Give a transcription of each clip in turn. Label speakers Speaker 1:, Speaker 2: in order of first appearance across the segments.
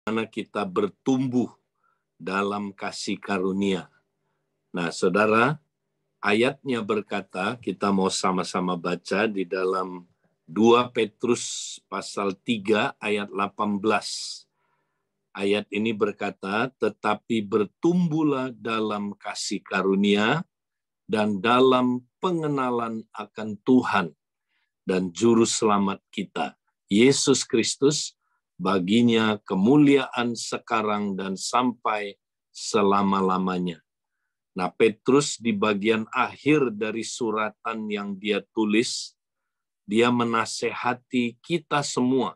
Speaker 1: bagaimana kita bertumbuh dalam kasih karunia. Nah, saudara, ayatnya berkata, kita mau sama-sama baca di dalam 2 Petrus pasal 3 ayat 18. Ayat ini berkata, tetapi bertumbuhlah dalam kasih karunia dan dalam pengenalan akan Tuhan dan Juru Selamat kita, Yesus Kristus, baginya kemuliaan sekarang dan sampai selama-lamanya. Nah, Petrus di bagian akhir dari suratan yang dia tulis, dia menasehati kita semua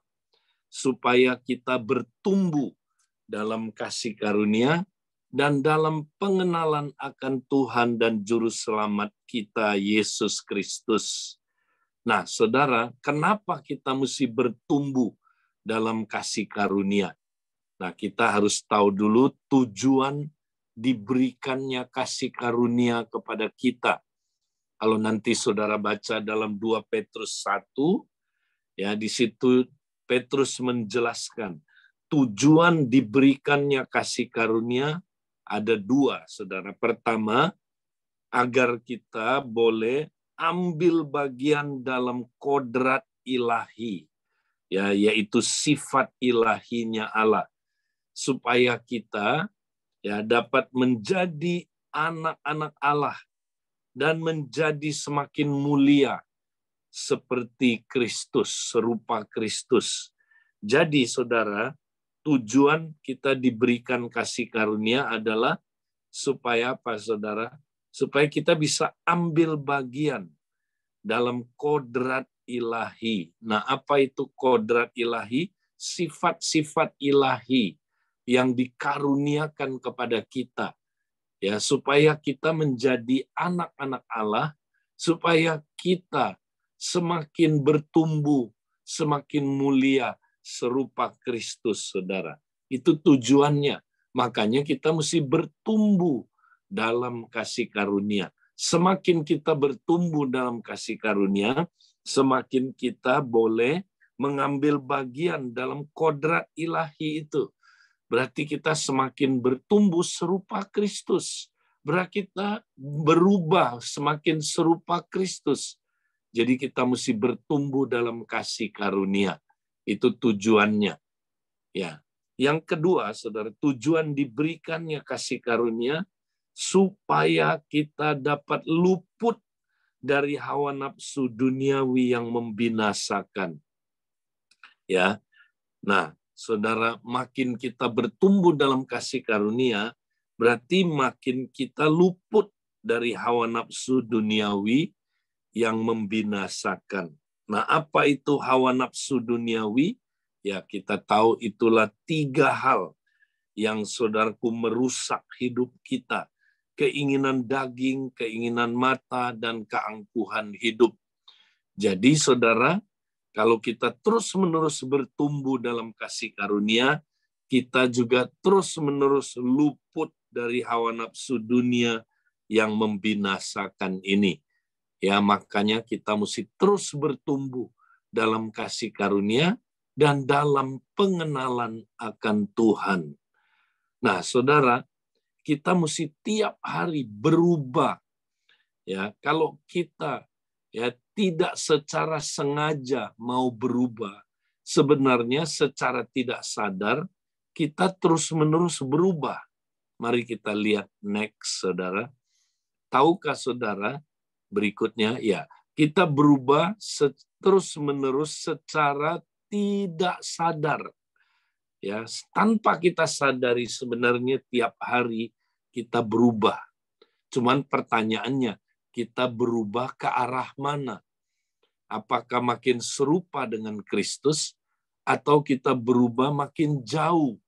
Speaker 1: supaya kita bertumbuh dalam kasih karunia dan dalam pengenalan akan Tuhan dan Juru Selamat kita, Yesus Kristus. Nah, saudara, kenapa kita mesti bertumbuh dalam kasih karunia? Nah, kita harus tahu dulu tujuan diberikannya kasih karunia kepada kita. Kalau nanti saudara baca dalam 2 Petrus 1, ya di situ Petrus menjelaskan tujuan diberikannya kasih karunia ada 2, saudara. Pertama, agar kita boleh ambil bagian dalam kodrat ilahi, ya, yaitu sifat ilahinya Allah, supaya kita ya dapat menjadi anak-anak Allah dan menjadi semakin mulia seperti Kristus, serupa Kristus. Jadi saudara, tujuan kita diberikan kasih karunia adalah supaya apa, saudara? Supaya kita bisa ambil bagian dalam kodrat ilahi. Nah, apa itu kodrat ilahi? Sifat-sifat ilahi yang dikaruniakan kepada kita, ya, supaya kita menjadi anak-anak Allah, supaya kita semakin bertumbuh, semakin mulia serupa Kristus, saudara. Itu tujuannya. Makanya kita mesti bertumbuh dalam kasih karunia. Semakin kita bertumbuh dalam kasih karunia, semakin kita boleh mengambil bagian dalam kodrat ilahi itu. Berarti kita semakin bertumbuh serupa Kristus. Berarti kita berubah semakin serupa Kristus. Jadi kita mesti bertumbuh dalam kasih karunia. Itu tujuannya. Ya. Yang kedua, saudara, tujuan diberikannya kasih karunia supaya kita dapat luput dari hawa nafsu duniawi yang membinasakan. Ya. Nah, saudara, makin kita bertumbuh dalam kasih karunia, berarti makin kita luput dari hawa nafsu duniawi yang membinasakan. Nah, apa itu hawa nafsu duniawi? Ya, kita tahu itulah 3 hal yang saudaraku merusak hidup kita. Keinginan daging, keinginan mata, dan keangkuhan hidup. Jadi saudara, kalau kita terus-menerus bertumbuh dalam kasih karunia, kita juga terus-menerus luput dari hawa nafsu dunia yang membinasakan ini. Ya, makanya kita mesti terus bertumbuh dalam kasih karunia dan dalam pengenalan akan Tuhan. Nah, saudara, kita mesti tiap hari berubah. Ya, kalau kita ya tidak secara sengaja mau berubah, sebenarnya secara tidak sadar kita terus-menerus berubah. Mari kita lihat next, saudara. Tahukah saudara, berikutnya, ya, kita berubah terus-menerus secara tidak sadar. Ya, tanpa kita sadari sebenarnya tiap hari kita berubah. Cuman pertanyaannya, kita berubah ke arah mana? Apakah makin serupa dengan Kristus atau kita berubah makin jauh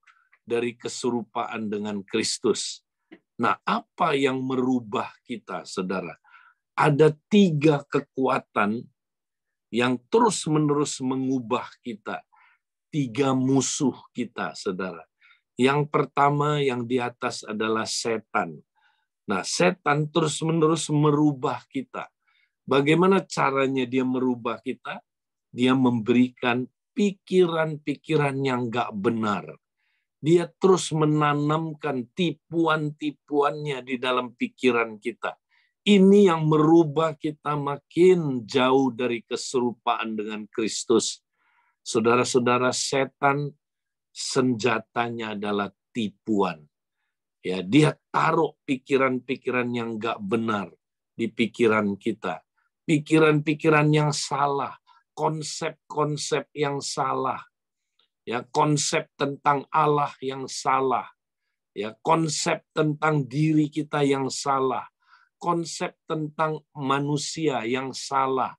Speaker 1: dari keserupaan dengan Kristus? Nah, apa yang merubah kita, saudara? Ada 3 kekuatan yang terus-menerus mengubah kita. 3 musuh kita, saudara. Yang pertama yang di atas adalah setan. Nah, setan terus-menerus merubah kita. Bagaimana caranya dia merubah kita? Dia memberikan pikiran-pikiran yang nggak benar. Dia terus menanamkan tipuan-tipuannya di dalam pikiran kita. Ini yang merubah kita makin jauh dari keserupaan dengan Kristus. Saudara-saudara, setan senjatanya adalah tipuan. Ya, dia taruh pikiran-pikiran yang nggak benar di pikiran kita. Pikiran-pikiran yang salah, konsep-konsep yang salah. Ya, konsep tentang Allah yang salah. Ya, konsep tentang diri kita yang salah. Konsep tentang manusia yang salah.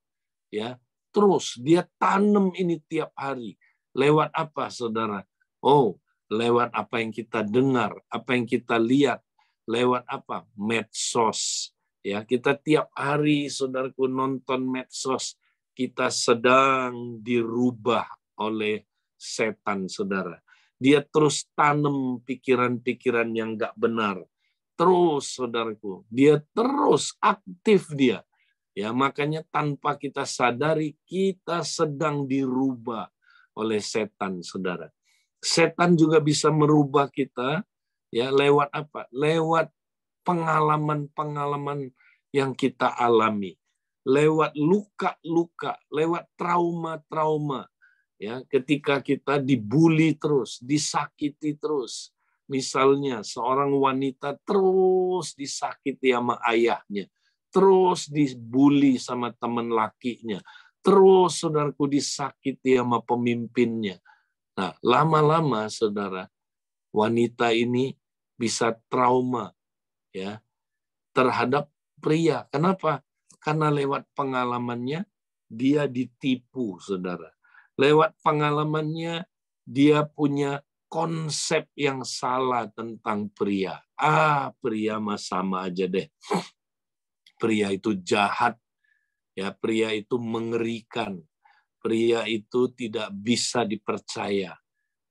Speaker 1: Ya, terus dia tanam ini tiap hari. Lewat apa, saudara? Oh, lewat apa yang kita dengar, apa yang kita lihat. Lewat apa? Medsos. Ya, kita tiap hari, saudaraku, nonton medsos. Kita sedang dirubah oleh setan, saudara. Dia terus tanam pikiran-pikiran yang nggak benar. Terus, saudaraku, dia terus aktif dia. Ya, makanya tanpa kita sadari kita sedang dirubah oleh setan, saudara. Setan juga bisa merubah kita ya lewat apa? Lewat pengalaman-pengalaman yang kita alami, lewat luka-luka, lewat trauma-trauma. Ya, ketika kita dibully terus, disakiti terus. Misalnya seorang wanita terus disakiti sama ayahnya, terus dibully sama teman lakinya, terus saudaraku disakiti sama pemimpinnya. Nah, lama-lama saudara, wanita ini bisa trauma ya terhadap pria. Kenapa? Karena lewat pengalamannya dia ditipu, saudara. Lewat pengalamannya dia punya konsep yang salah tentang pria. Pria mah sama aja deh. Pria itu jahat, ya, pria itu mengerikan, pria itu tidak bisa dipercaya.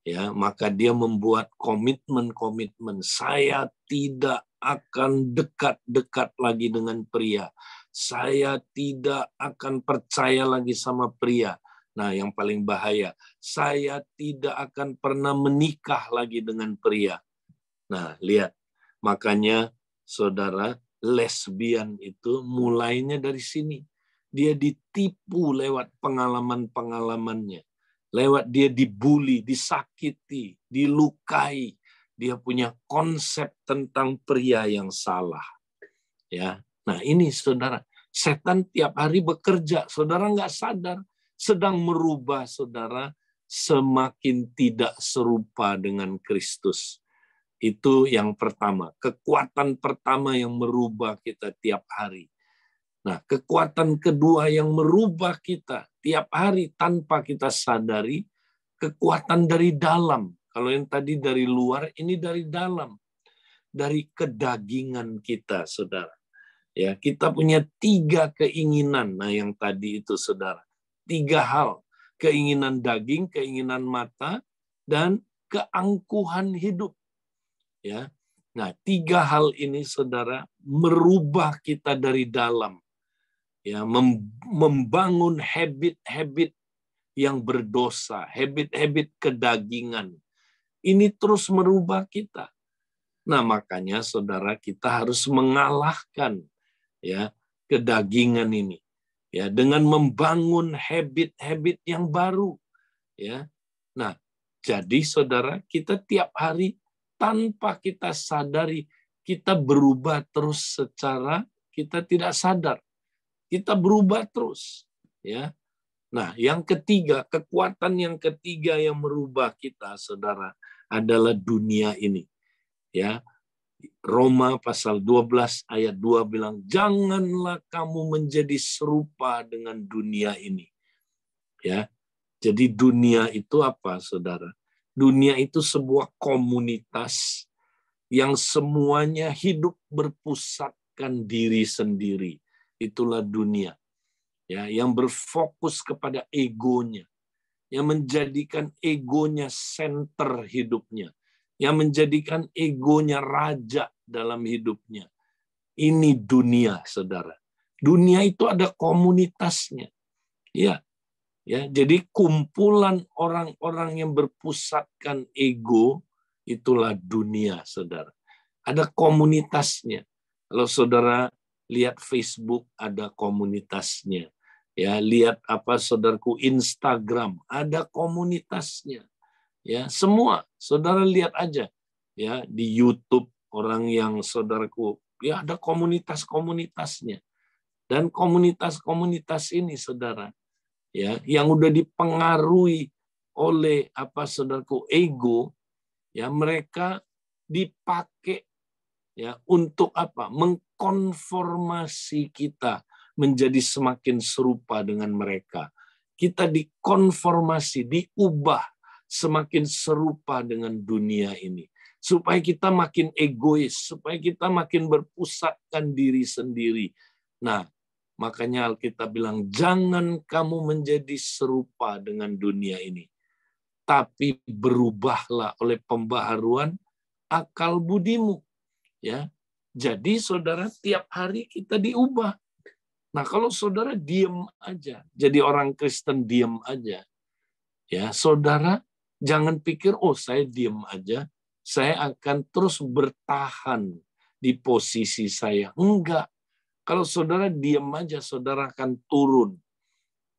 Speaker 1: Ya, maka dia membuat komitmen-komitmen. Saya tidak akan dekat-dekat lagi dengan pria. Saya tidak akan percaya lagi sama pria. Nah, yang paling bahaya, saya tidak akan pernah menikah lagi dengan pria. Nah, lihat. Makanya, saudara, lesbian itu mulainya dari sini. Dia ditipu lewat pengalaman-pengalamannya. Lewat dia dibully, disakiti, dilukai. Dia punya konsep tentang pria yang salah. Ya, nah ini saudara, setan tiap hari bekerja. Saudara nggak sadar, sedang merubah saudara semakin tidak serupa dengan Kristus. Itu yang pertama, kekuatan pertama yang merubah kita tiap hari. Nah, kekuatan kedua yang merubah kita tiap hari tanpa kita sadari, kekuatan dari dalam. Kalau yang tadi dari luar, ini dari dalam. Dari kedagingan kita, saudara. Ya, kita punya 3 keinginan. Nah, yang tadi itu, saudara. 3 hal. Keinginan daging, keinginan mata, dan keangkuhan hidup. Ya. Nah, 3 hal ini, saudara, merubah kita dari dalam. Ya, membangun habit-habit yang berdosa, habit-habit kedagingan. Ini terus merubah kita. Nah, makanya saudara, kita harus mengalahkan ya kedagingan ini ya dengan membangun habit-habit yang baru ya. Nah, jadi saudara, kita tiap hari tanpa kita sadari kita berubah terus secara kita tidak sadar. Kita berubah terus, ya. Nah, yang ketiga, kekuatan yang ketiga yang merubah kita, saudara, adalah dunia ini. Ya, Roma pasal 12 ayat 2 bilang, janganlah kamu menjadi serupa dengan dunia ini. Ya, jadi dunia itu apa, saudara? Dunia itu sebuah komunitas yang semuanya hidup berpusatkan diri sendiri. Itulah dunia, ya, yang berfokus kepada egonya, yang menjadikan egonya center hidupnya, yang menjadikan egonya raja dalam hidupnya. Ini dunia, saudara. Dunia itu ada komunitasnya, ya, ya. Jadi kumpulan orang-orang yang berpusatkan ego, itulah dunia, saudara. Ada komunitasnya. Kalau saudara lihat Facebook, ada komunitasnya. Ya, lihat apa saudaraku Instagram, ada komunitasnya. Ya, semua saudara lihat aja. Ya, di YouTube orang yang saudaraku, ya ada komunitas-komunitasnya. Dan komunitas-komunitas ini, saudara, ya, yang udah dipengaruhi oleh apa saudaraku ego, ya mereka dipakai ya untuk apa? Mengkonformasi kita menjadi semakin serupa dengan mereka. Kita dikonformasi, diubah semakin serupa dengan dunia ini. Supaya kita makin egois, supaya kita makin berpusatkan diri sendiri. Nah, makanya Alkitab bilang, jangan kamu menjadi serupa dengan dunia ini. Tapi berubahlah oleh pembaharuan akal budimu. Ya, jadi saudara tiap hari kita diubah. Nah, kalau saudara diem aja, jadi orang Kristen diem aja, ya saudara jangan pikir oh saya diem aja, saya akan terus bertahan di posisi saya. Enggak. Kalau saudara diem aja, saudara akan turun.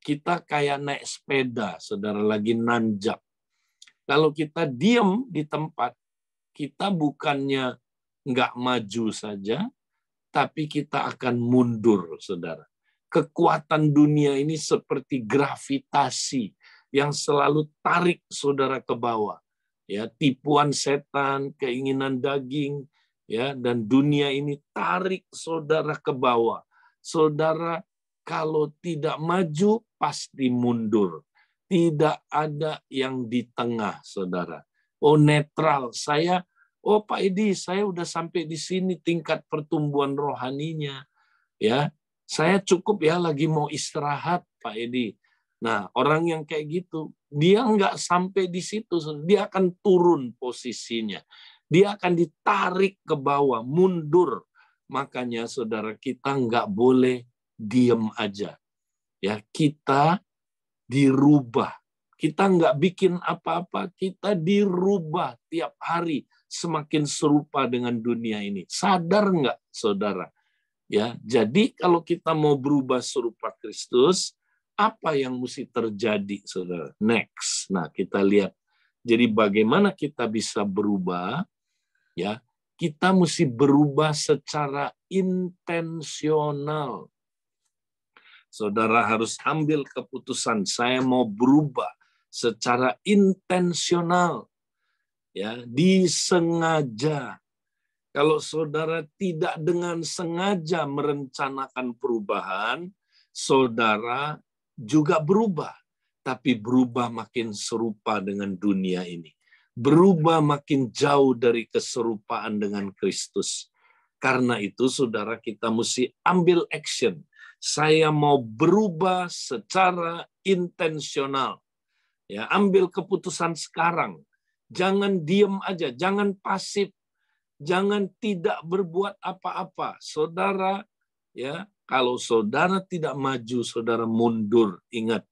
Speaker 1: Kita kayak naik sepeda, saudara lagi nanjak. Kalau kita diem di tempat, kita bukannya nggak maju saja, tapi kita akan mundur, saudara. Kekuatan dunia ini seperti gravitasi yang selalu tarik saudara ke bawah. Ya, tipuan setan, keinginan daging, ya, dan dunia ini tarik saudara ke bawah. Saudara kalau tidak maju pasti mundur. Tidak ada yang di tengah, saudara. Oh, netral. Oh Pak Edi, saya udah sampai di sini tingkat pertumbuhan rohaninya. Ya, saya cukup ya lagi mau istirahat Pak Edi. Nah, orang yang kayak gitu, dia nggak sampai di situ, dia akan turun posisinya. Dia akan ditarik ke bawah, mundur. Makanya saudara kita nggak boleh diem aja. Ya, kita dirubah. Kita nggak bikin apa-apa, kita dirubah tiap hari semakin serupa dengan dunia ini. Sadar nggak, saudara? Ya, jadi kalau kita mau berubah serupa Kristus, apa yang mesti terjadi, saudara? Next, nah kita lihat. Jadi bagaimana kita bisa berubah? Ya, kita mesti berubah secara intensional. Saudara harus ambil keputusan, saya mau berubah secara intensional, ya, disengaja. Kalau saudara tidak dengan sengaja merencanakan perubahan, saudara juga berubah, tapi berubah makin serupa dengan dunia ini. Berubah makin jauh dari keserupaan dengan Kristus. Karena itu, saudara, kita mesti ambil action. Saya mau berubah secara intensional. Ya, ambil keputusan sekarang. Jangan diem aja, jangan pasif, jangan tidak berbuat apa-apa. Saudara, ya, kalau saudara tidak maju, saudara mundur. Ingat,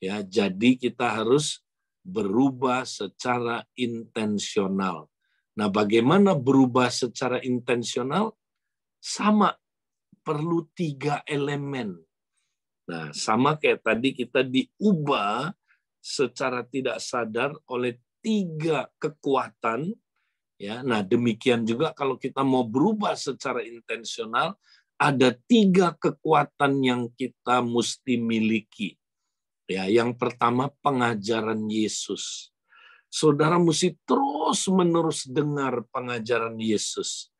Speaker 1: ya, jadi kita harus berubah secara intensional. Nah, bagaimana berubah secara intensional? Sama, perlu 3 elemen. Nah, sama kayak tadi kita diubah secara tidak sadar oleh 3 kekuatan. Ya, nah demikian juga kalau kita mau berubah secara intensional, ada 3 kekuatan yang kita mesti miliki. Ya, yang pertama pengajaran Yesus. Saudara mesti terus-menerus dengar pengajaran Yesus.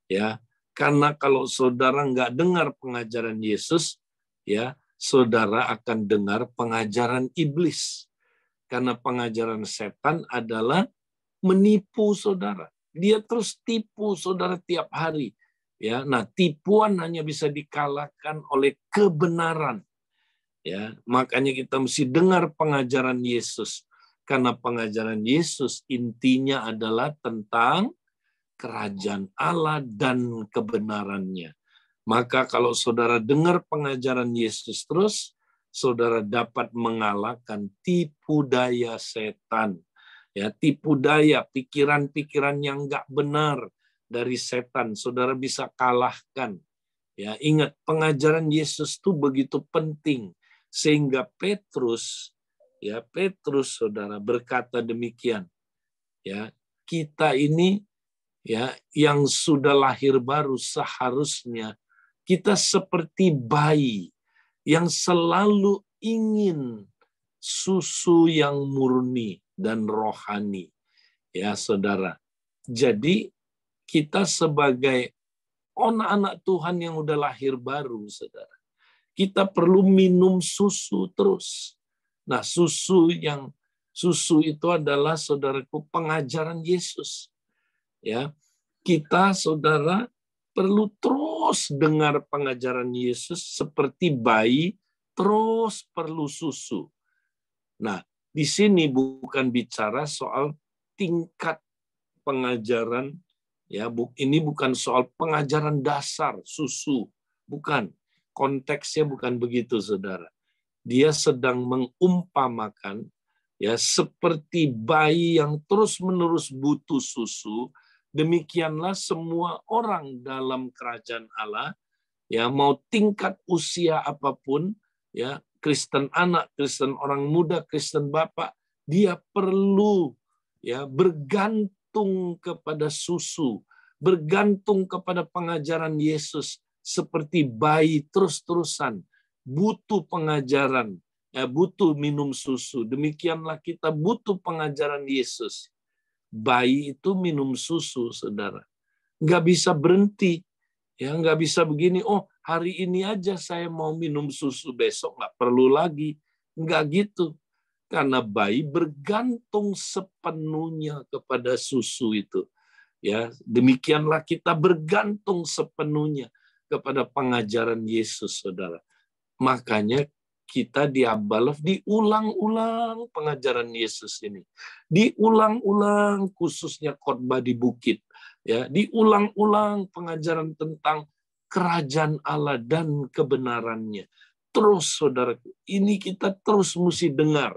Speaker 1: Ya, karena kalau saudara nggak dengar pengajaran Yesus, ya, saudara akan dengar pengajaran iblis. Karena pengajaran setan adalah menipu saudara. Dia terus tipu saudara tiap hari. Ya, nah tipuan hanya bisa dikalahkan oleh kebenaran. Ya, makanya kita mesti dengar pengajaran Yesus. Karena pengajaran Yesus intinya adalah tentang kerajaan Allah dan kebenarannya. Maka kalau saudara dengar pengajaran Yesus terus, saudara dapat mengalahkan tipu daya setan. Ya, tipu daya, pikiran-pikiran yang nggak benar dari setan, saudara bisa kalahkan. Ya, ingat pengajaran Yesus itu begitu penting sehingga Petrus, saudara berkata demikian. Ya, kita ini ya yang sudah lahir baru seharusnya kita seperti bayi yang selalu ingin susu yang murni dan rohani. Ya, saudara. Jadi kita sebagai anak-anak Tuhan yang udah lahir baru, saudara, kita perlu minum susu terus. Nah, susu itu adalah, saudaraku, pengajaran Yesus. Ya, kita, saudara, perlu terus dengar pengajaran Yesus seperti bayi terus perlu susu. Nah, di sini bukan bicara soal tingkat pengajaran, ya, ini bukan soal pengajaran dasar susu, bukan. Konteksnya bukan begitu, saudara. Dia sedang mengumpamakan, ya, seperti bayi yang terus-menerus butuh susu, demikianlah semua orang dalam kerajaan Allah, ya, mau tingkat usia apapun, ya, Kristen anak, Kristen orang muda, Kristen bapak, dia perlu, ya, bergantung kepada susu, bergantung kepada pengajaran Yesus seperti bayi terus-terusan, butuh pengajaran, ya, butuh minum susu. Demikianlah kita butuh pengajaran Yesus. Bayi itu minum susu, saudara. Nggak bisa berhenti. Ya, nggak bisa begini, oh hari ini aja saya mau minum susu, besok nggak perlu lagi. Nggak gitu. Karena bayi bergantung sepenuhnya kepada susu itu. Ya, demikianlah kita bergantung sepenuhnya kepada pengajaran Yesus, saudara. Makanya kita di Abalov diulang-ulang pengajaran Yesus ini. Diulang-ulang, khususnya khotbah di bukit. Ya, diulang-ulang pengajaran tentang kerajaan Allah dan kebenarannya. Terus, saudaraku, ini kita terus mesti dengar.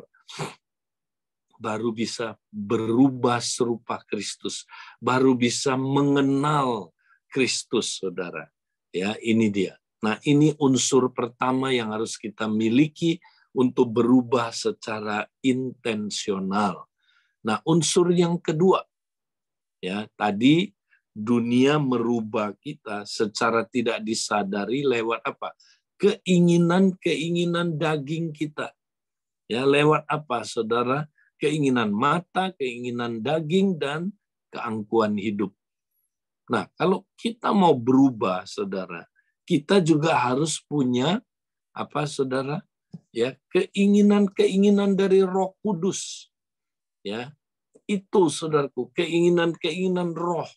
Speaker 1: Baru bisa berubah serupa Kristus. Baru bisa mengenal Kristus, saudara. Ya, ini dia. Nah, ini unsur pertama yang harus kita miliki untuk berubah secara intensional. Nah, unsur yang kedua, ya, tadi dunia merubah kita secara tidak disadari lewat apa? Keinginan-keinginan daging kita. Ya, lewat apa, saudara? Keinginan mata, keinginan daging, dan keangkuhan hidup. Nah, kalau kita mau berubah, saudara, kita juga harus punya apa, saudara? Ya, keinginan-keinginan dari Roh Kudus. Ya, itu, saudaraku, keinginan-keinginan roh.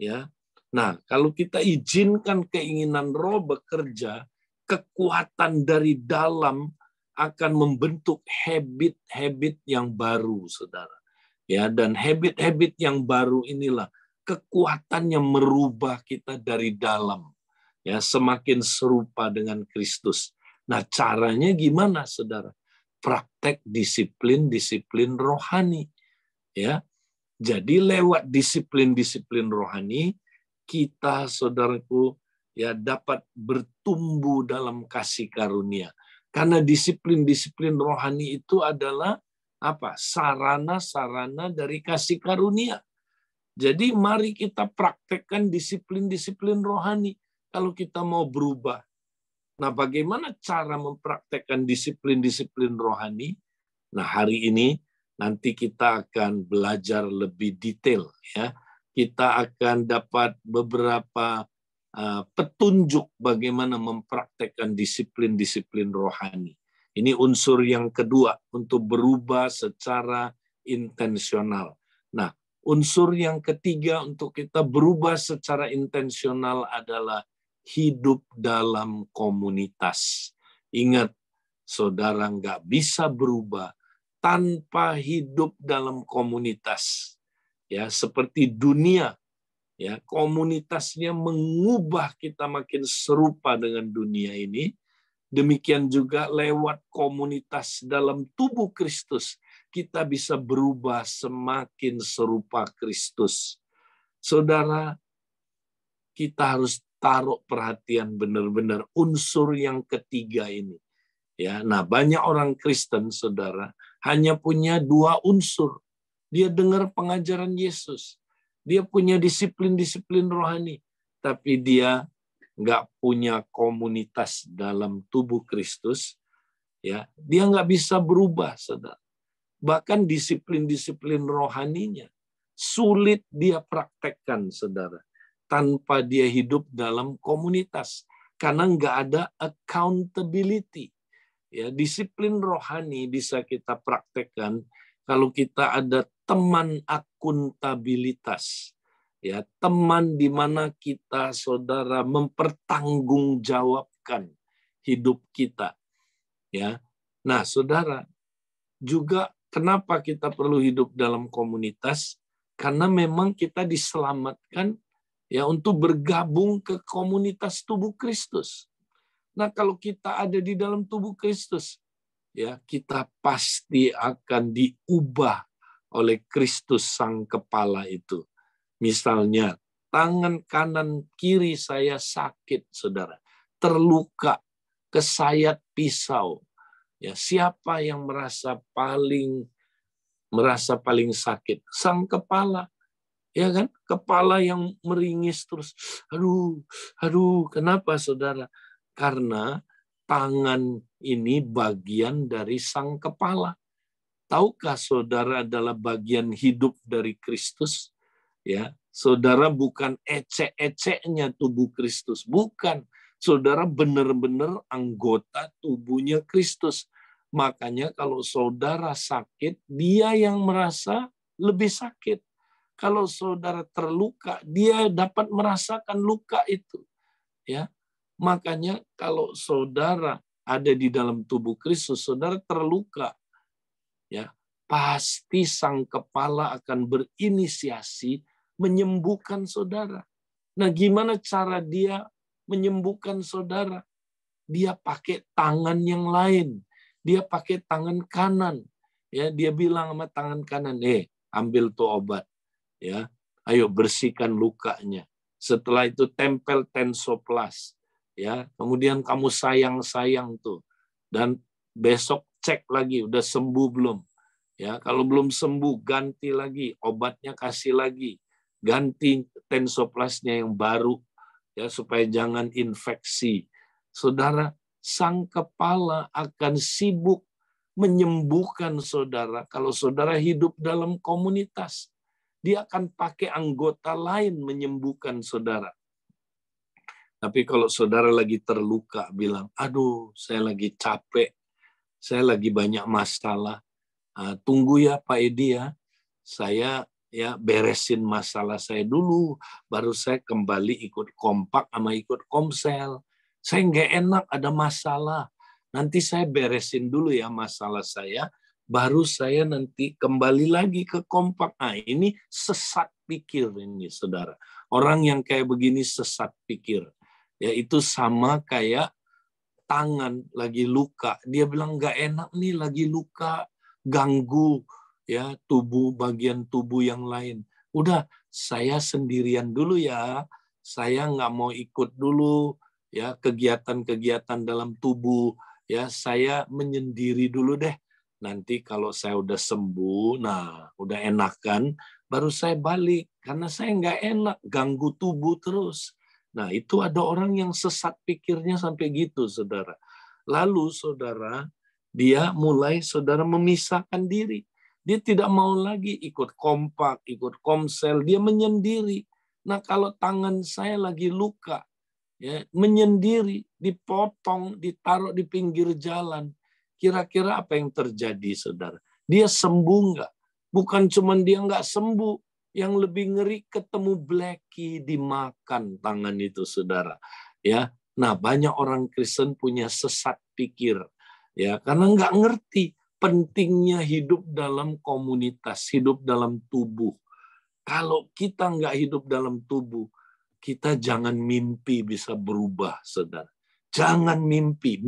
Speaker 1: Ya, nah, kalau kita izinkan keinginan roh bekerja, kekuatan dari dalam akan membentuk habit-habit yang baru, saudara. Ya, dan habit-habit yang baru inilah kekuatannya merubah kita dari dalam. Ya, semakin serupa dengan Kristus. Nah, caranya gimana, saudara? Praktek disiplin-disiplin rohani. Ya, jadi lewat disiplin-disiplin rohani, kita, saudaraku, ya, dapat bertumbuh dalam kasih karunia. Karena disiplin-disiplin rohani itu adalah apa? Sarana-sarana dari kasih karunia. Jadi mari kita praktekkan disiplin-disiplin rohani kalau kita mau berubah. Nah, bagaimana cara mempraktekkan disiplin-disiplin rohani? Nah, hari ini nanti kita akan belajar lebih detail, ya. Kita akan dapat beberapa petunjuk bagaimana mempraktekkan disiplin-disiplin rohani. Ini unsur yang kedua untuk berubah secara intensional. Nah, unsur yang ketiga untuk kita berubah secara intensional adalah hidup dalam komunitas. Ingat, saudara, nggak bisa berubah tanpa hidup dalam komunitas. Ya, seperti dunia, ya, komunitasnya mengubah kita makin serupa dengan dunia ini. Demikian juga lewat komunitas dalam tubuh Kristus, kita bisa berubah semakin serupa Kristus. Saudara, kita harus taruh perhatian benar-benar unsur yang ketiga ini. Ya, nah banyak orang Kristen, saudara, hanya punya dua unsur. Dia dengar pengajaran Yesus, dia punya disiplin-disiplin rohani, tapi dia nggak punya komunitas dalam tubuh Kristus. Ya, dia nggak bisa berubah, saudara. Bahkan disiplin-disiplin rohaninya sulit dia praktekkan, saudara, tanpa dia hidup dalam komunitas, karena nggak ada accountability. Ya, disiplin rohani bisa kita praktekkan kalau kita ada teman akuntabilitas. Ya, teman di mana kita, saudara, mempertanggungjawabkan hidup kita. Ya. Nah, saudara, juga kenapa kita perlu hidup dalam komunitas? Karena memang kita diselamatkan ya untuk bergabung ke komunitas tubuh Kristus. Nah, kalau kita ada di dalam tubuh Kristus, ya kita pasti akan diubah oleh Kristus sang kepala itu. Misalnya, tangan kanan kiri saya sakit, saudara, terluka, kesayat pisau. Ya, siapa yang merasa paling sakit? Sang kepala. Ya kan? Kepala yang meringis terus. Aduh, kenapa, saudara? Karena tangan ini bagian dari sang kepala. Tahukah saudara adalah bagian hidup dari Kristus? Ya, saudara bukan ecek-eceknya tubuh Kristus, bukan. Saudara benar-benar anggota tubuhnya Kristus. Makanya kalau saudara sakit, dia yang merasa lebih sakit. Kalau saudara terluka, dia dapat merasakan luka itu. Ya, makanya kalau saudara ada di dalam tubuh Kristus, saudara terluka, ya pasti sang kepala akan berinisiasi menyembuhkan saudara. Nah, gimana cara dia menyembuhkan saudara? Dia pakai tangan yang lain. Dia pakai tangan kanan. Ya, dia bilang sama tangan kanan, ambil tuh obat. Ya, ayo bersihkan lukanya. Setelah itu tempel tensoplas. Ya, kemudian kamu sayang tuh. Dan besok cek lagi udah sembuh belum. Ya, kalau belum sembuh ganti lagi, obatnya kasih lagi. Ganti tensoplasnya yang baru ya supaya jangan infeksi. Saudara, sang kepala akan sibuk menyembuhkan saudara kalau saudara hidup dalam komunitas. Dia akan pakai anggota lain menyembuhkan saudara. Tapi kalau saudara lagi terluka, bilang, aduh saya lagi capek, saya lagi banyak masalah. Tunggu ya Pak Edi ya, saya ya beresin masalah saya dulu, baru saya kembali ikut kompak sama ikut komsel. Saya nggak enak ada masalah, nanti saya beresin dulu ya masalah saya, baru saya nanti kembali lagi ke kompak. Nah, ini sesat pikir ini, saudara. Orang yang kayak begini sesat pikir. Ya, itu sama kayak tangan lagi luka. Dia bilang nggak enak nih, lagi luka, ganggu ya tubuh, bagian tubuh yang lain. Udah, saya sendirian dulu ya. Saya nggak mau ikut dulu ya kegiatan-kegiatan dalam tubuh. Ya, saya menyendiri dulu deh. Nanti kalau saya udah sembuh, nah udah enakan, baru saya balik. Karena saya nggak enak, ganggu tubuh terus. Nah, itu ada orang yang sesat pikirnya sampai gitu, saudara. Lalu, saudara, dia mulai, saudara, memisahkan diri. Dia tidak mau lagi ikut kompak, ikut komsel, dia menyendiri. Nah, kalau tangan saya lagi luka, ya, menyendiri, dipotong, ditaruh di pinggir jalan. Kira-kira apa yang terjadi, saudara? Dia sembuh nggak? Bukan cuma dia nggak sembuh, yang lebih ngeri ketemu bleki dimakan tangan itu, saudara. Ya, nah banyak orang Kristen punya sesat pikir, ya karena nggak ngerti pentingnya hidup dalam komunitas, hidup dalam tubuh. Kalau kita nggak hidup dalam tubuh, kita jangan mimpi bisa berubah, saudara. Jangan mimpi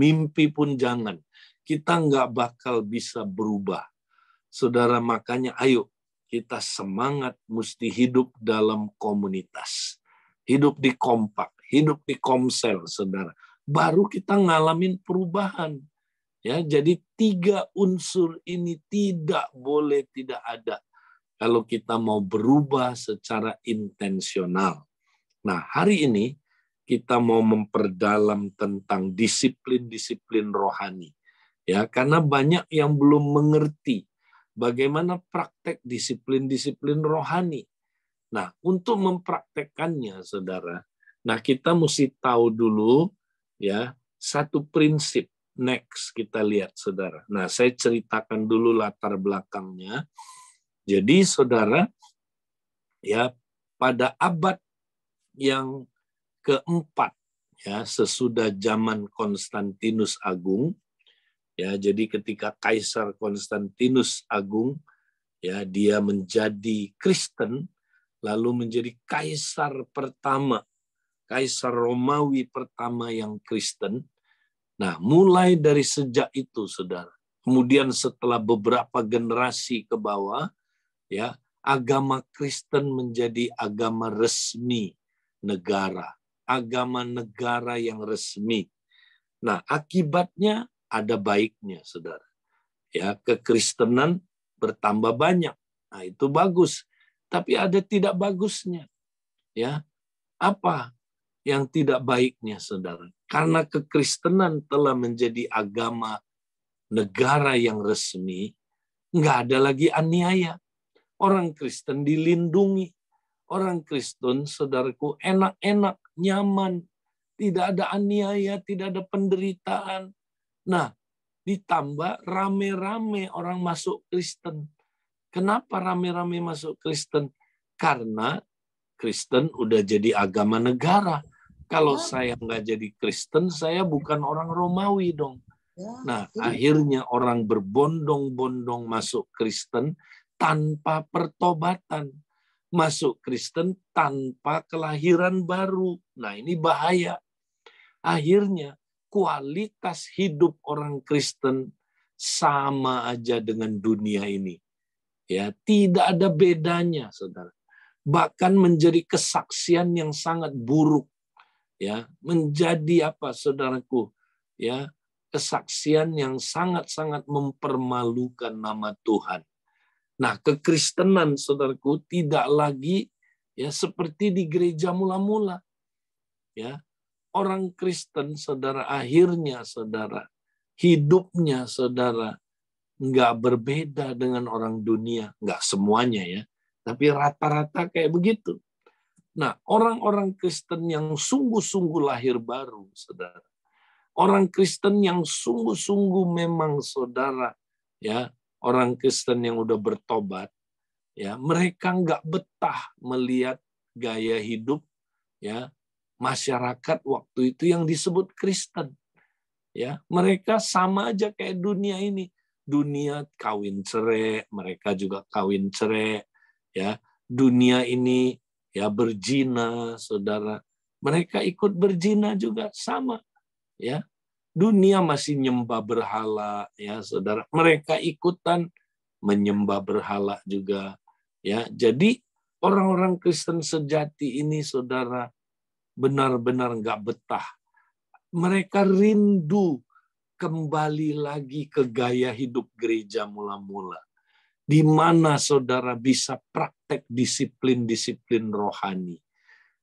Speaker 1: pun jangan. Kita nggak bakal bisa berubah. Saudara, makanya ayo kita semangat mesti hidup dalam komunitas. Hidup di kompak, hidup di komsel, saudara. Baru kita ngalamin perubahan. Ya, jadi 3 unsur ini tidak boleh tidak ada kalau kita mau berubah secara intensional. Nah, hari ini kita mau memperdalam tentang disiplin-disiplin rohani. Ya, karena banyak yang belum mengerti bagaimana praktek disiplin-disiplin rohani. Nah, untuk mempraktekkannya, saudara, nah kita mesti tahu dulu ya satu prinsip. Next kita lihat, saudara. Nah, saya ceritakan dulu latar belakangnya. Jadi, saudara, ya pada abad yang keempat, ya sesudah zaman Konstantinus Agung, ya jadi ketika Kaisar Konstantinus Agung, ya dia menjadi Kristen, lalu menjadi kaisar pertama, kaisar Romawi pertama yang Kristen. Nah, mulai dari sejak itu, saudara, kemudian setelah beberapa generasi ke bawah, ya agama Kristen menjadi agama resmi negara, agama negara yang resmi. Nah, akibatnya ada baiknya, saudara. Ya, kekristenan bertambah banyak. Nah, itu bagus. Tapi ada tidak bagusnya. Ya, apa yang tidak baiknya, saudara? Karena kekristenan telah menjadi agama negara yang resmi, nggak ada lagi aniaya. Orang Kristen dilindungi. Orang Kristen, saudaraku, enak-enak, nyaman. Tidak ada aniaya, tidak ada penderitaan. Nah, ditambah rame-rame orang masuk Kristen. Kenapa rame-rame masuk Kristen? Karena Kristen udah jadi agama negara. Kalau saya nggak jadi Kristen, saya bukan orang Romawi dong. Nah, akhirnya orang berbondong-bondong masuk Kristen tanpa pertobatan. Masuk Kristen tanpa kelahiran baru. Nah, ini bahaya. Akhirnya kualitas hidup orang Kristen sama aja dengan dunia ini. Ya, tidak ada bedanya, saudara. Bahkan menjadi kesaksian yang sangat buruk. Ya, menjadi apa, saudaraku? Ya, kesaksian yang sangat-sangat mempermalukan nama Tuhan. Nah, kekristenan, saudaraku, tidak lagi ya seperti di gereja mula-mula. Ya, orang Kristen, saudara, akhirnya, saudara, hidupnya, saudara, nggak berbeda dengan orang dunia. Nggak semuanya ya, tapi rata-rata kayak begitu. Nah, orang-orang Kristen yang sungguh-sungguh lahir baru, saudara. Orang Kristen yang sungguh-sungguh memang, saudara, ya, orang Kristen yang udah bertobat, ya, mereka nggak betah melihat gaya hidup, ya, masyarakat waktu itu yang disebut Kristen. Ya, mereka sama aja kayak dunia ini. Dunia kawin cerai, mereka juga kawin cerai, ya. Dunia ini ya berzina, saudara. Mereka ikut berzina juga sama, ya. Dunia masih nyembah berhala, ya, saudara. Mereka ikutan menyembah berhala juga, ya. Jadi orang-orang Kristen sejati ini, saudara, benar-benar nggak betah. Mereka rindu kembali lagi ke gaya hidup gereja mula-mula. Di mana saudara bisa praktek disiplin-disiplin rohani.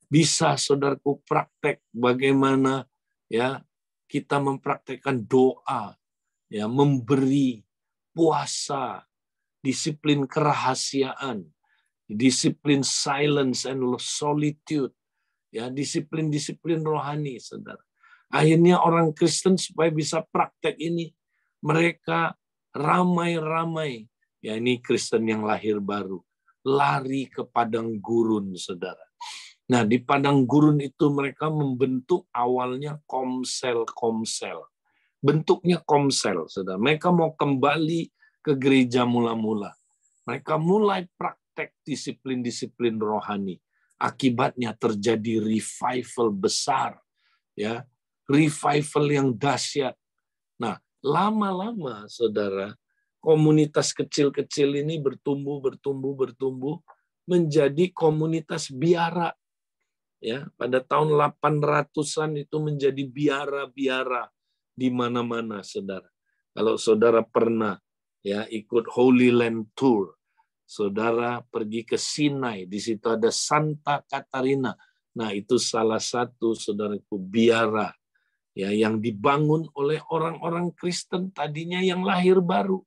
Speaker 1: Bisa saudaraku praktek bagaimana ya kita mempraktekkan doa, ya memberi, puasa, disiplin kerahasiaan, disiplin silence and solitude, ya disiplin-disiplin rohani, saudara. Akhirnya orang Kristen supaya bisa praktek ini, mereka ramai-ramai, ya ini Kristen yang lahir baru, lari ke padang gurun, saudara. Nah, di padang gurun itu mereka membentuk awalnya komsel-komsel. Bentuknya komsel, saudara. Mereka mau kembali ke gereja mula-mula. Mereka mulai praktek disiplin-disiplin rohani. Akibatnya terjadi revival besar, ya. Revival yang dahsyat. Nah, lama-lama, saudara, komunitas kecil-kecil ini bertumbuh menjadi komunitas biara. Ya, pada tahun 800-an itu menjadi biara-biara di mana-mana, saudara. Kalau saudara pernah ya ikut Holy Land Tour, saudara pergi ke Sinai, di situ ada Santa Catarina. Nah, itu salah satu, saudaraku, biara ya yang dibangun oleh orang-orang Kristen tadinya yang lahir baru.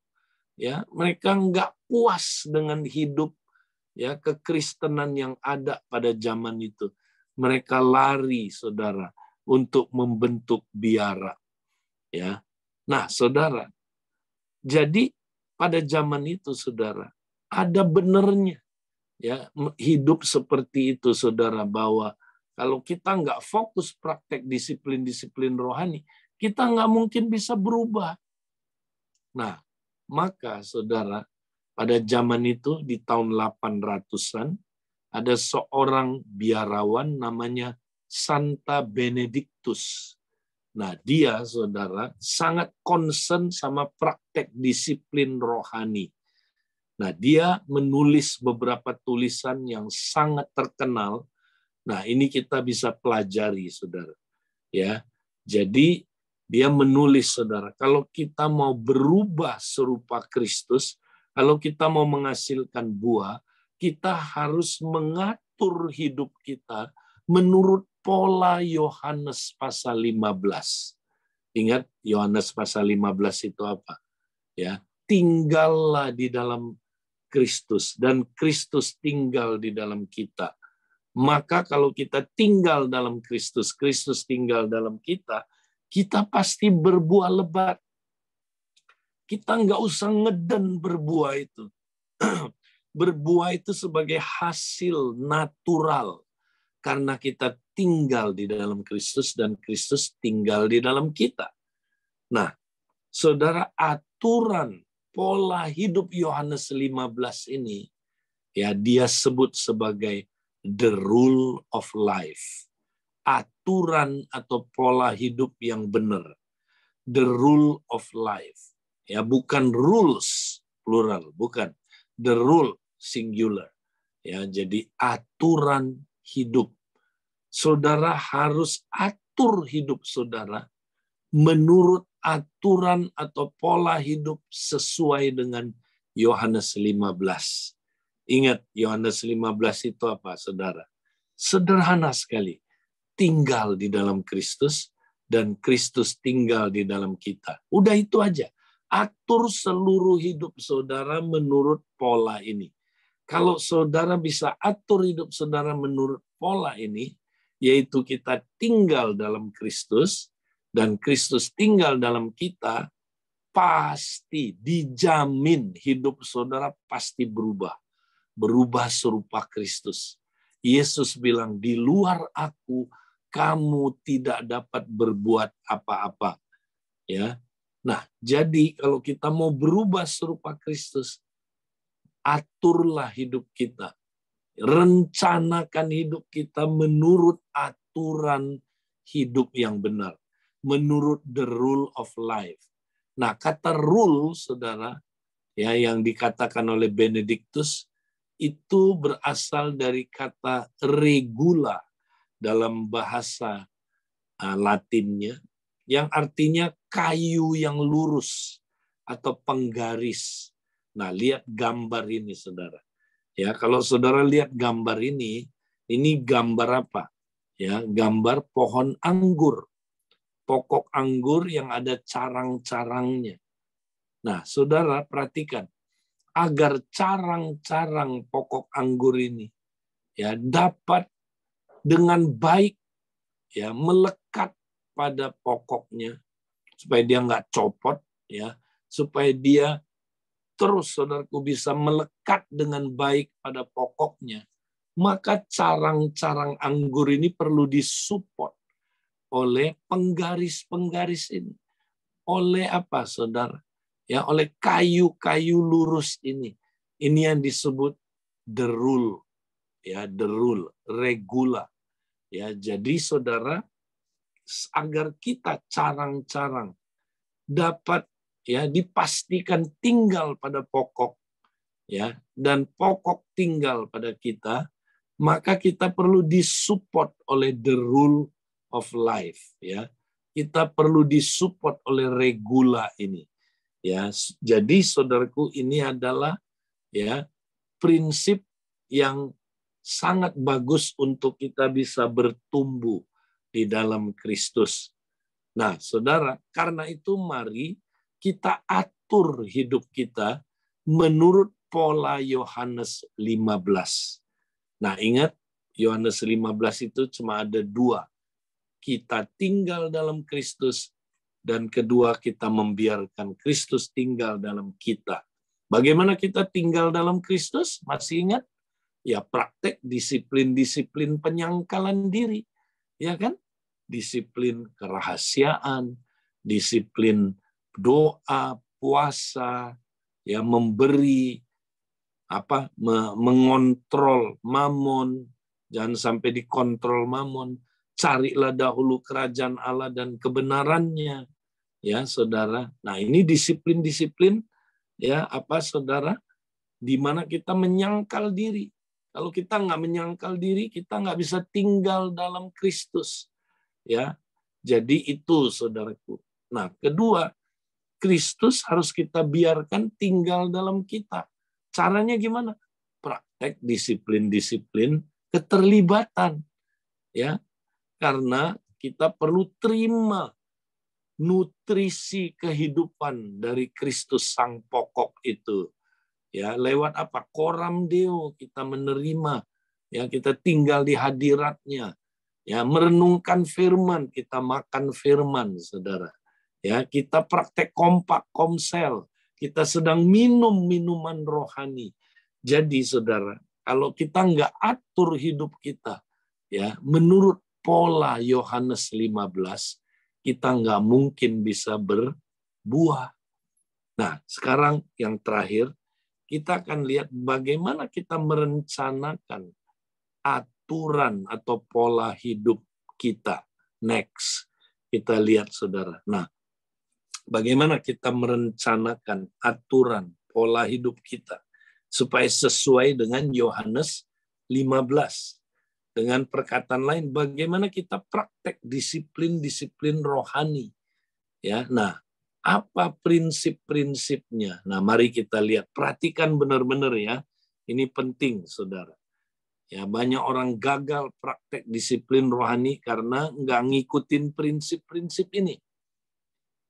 Speaker 1: Ya, mereka nggak puas dengan hidup ya kekristenan yang ada pada zaman itu. Mereka lari, saudara, untuk membentuk biara. Ya, nah, saudara, jadi pada zaman itu, saudara, ada benernya ya hidup seperti itu, saudara, bahwa kalau kita nggak fokus praktek disiplin-disiplin rohani, kita nggak mungkin bisa berubah. Nah, maka, saudara, pada zaman itu di tahun 800-an, ada seorang biarawan namanya Santa Benedictus. Nah, dia, saudara, sangat concern sama praktek disiplin rohani. Nah, dia menulis beberapa tulisan yang sangat terkenal. Nah, ini kita bisa pelajari, saudara. Ya, jadi dia menulis, saudara, kalau kita mau berubah serupa Kristus, kalau kita mau menghasilkan buah, kita harus mengatur hidup kita menurut pola Yohanes pasal 15. Ingat Yohanes pasal 15 itu apa? Ya, tinggallah di dalam Kristus dan Kristus tinggal di dalam kita. Maka kalau kita tinggal dalam Kristus, Kristus tinggal dalam kita, kita pasti berbuah lebat. Kita nggak usah ngeden berbuah itu. Berbuah itu sebagai hasil natural. Karena kita tinggal di dalam Kristus dan Kristus tinggal di dalam kita. Nah, saudara, aturan pola hidup Yohanes 15 ini, ya dia sebut sebagai the rule of life. Aturan atau pola hidup yang benar. The rule of life. Ya, bukan rules plural, bukan. The rule singular. Ya, jadi aturan hidup. Saudara harus atur hidup saudara menurut aturan atau pola hidup sesuai dengan Yohanes 15. Ingat, Yohanes 15 itu apa, saudara? Sederhana sekali. Tinggal di dalam Kristus dan Kristus tinggal di dalam kita. Udah itu aja. Atur seluruh hidup saudara menurut pola ini. Kalau saudara bisa atur hidup saudara menurut pola ini, yaitu kita tinggal dalam Kristus dan Kristus tinggal dalam kita, pasti dijamin hidup saudara pasti berubah. Berubah serupa Kristus. Yesus bilang, di luar aku, kamu tidak dapat berbuat apa-apa. Ya. Nah, jadi kalau kita mau berubah serupa Kristus, aturlah hidup kita. Rencanakan hidup kita menurut aturan hidup yang benar. Menurut the rule of life. Nah, kata rule, saudara, ya yang dikatakan oleh Benedictus, itu berasal dari kata regula dalam bahasa Latinnya, yang artinya kayu yang lurus atau penggaris. Nah, lihat gambar ini, saudara. Ya, kalau saudara lihat gambar ini gambar apa? Ya, gambar pohon anggur. Pokok anggur yang ada carang-carangnya. Nah, saudara perhatikan, agar carang-carang pokok anggur ini ya dapat dengan baik ya melekat pada pokoknya, supaya dia nggak copot, ya, supaya dia terus, saudaraku, bisa melekat dengan baik pada pokoknya, maka carang-carang anggur ini perlu disupport oleh penggaris-penggaris ini. Oleh apa, saudara? Ya, oleh kayu-kayu lurus ini. Ini yang disebut the rule, ya, the rule, regula. Ya, jadi saudara, agar kita carang-carang dapat ya dipastikan tinggal pada pokok, ya, dan pokok tinggal pada kita, maka kita perlu disupport oleh the rule of life, ya. Kita perlu disupport oleh regula ini, ya. Jadi saudaraku, ini adalah ya prinsip yang sangat bagus untuk kita bisa bertumbuh di dalam Kristus. Nah, saudara, karena itu mari kita atur hidup kita menurut pola Yohanes 15. Nah, ingat, Yohanes 15 itu cuma ada 2. Kita tinggal dalam Kristus, dan kedua, kita membiarkan Kristus tinggal dalam kita. Bagaimana kita tinggal dalam Kristus? Masih ingat? Ya, praktek disiplin-disiplin penyangkalan diri. Ya kan? Disiplin kerahasiaan, disiplin doa, puasa, ya, memberi, mengontrol mamon, jangan sampai dikontrol mamon. Carilah dahulu kerajaan Allah dan kebenarannya, ya saudara. Nah, ini disiplin-disiplin, ya saudara, di mana kita menyangkal diri. Kalau kita nggak menyangkal diri, kita nggak bisa tinggal dalam Kristus, ya. Jadi itu, saudaraku. Nah, kedua, Kristus harus kita biarkan tinggal dalam kita. Caranya gimana? Praktek disiplin-disiplin keterlibatan, ya. Karena kita perlu terima nutrisi kehidupan dari Kristus sang pokok itu. Ya, lewat apa? Coram Deo kita menerima, ya, kita tinggal di hadiratnya. Ya, merenungkan firman, kita makan firman, saudara. Ya, kita praktek kompak, komsel, kita sedang minum minuman rohani. Jadi, saudara, kalau kita nggak atur hidup kita, ya, menurut pola Yohanes 15, kita nggak mungkin bisa berbuah. Nah, sekarang yang terakhir, kita akan lihat bagaimana kita merencanakan aturan atau pola hidup kita. Next, kita lihat, saudara. Nah, bagaimana kita merencanakan aturan pola hidup kita supaya sesuai dengan Yohanes 15. Dengan perkataan lain, bagaimana kita praktek disiplin-disiplin rohani. Ya, nah, apa prinsip-prinsipnya? Nah, mari kita lihat. Perhatikan benar-benar ya. Ini penting, saudara. Ya, banyak orang gagal praktek disiplin rohani karena nggak ngikutin prinsip-prinsip ini.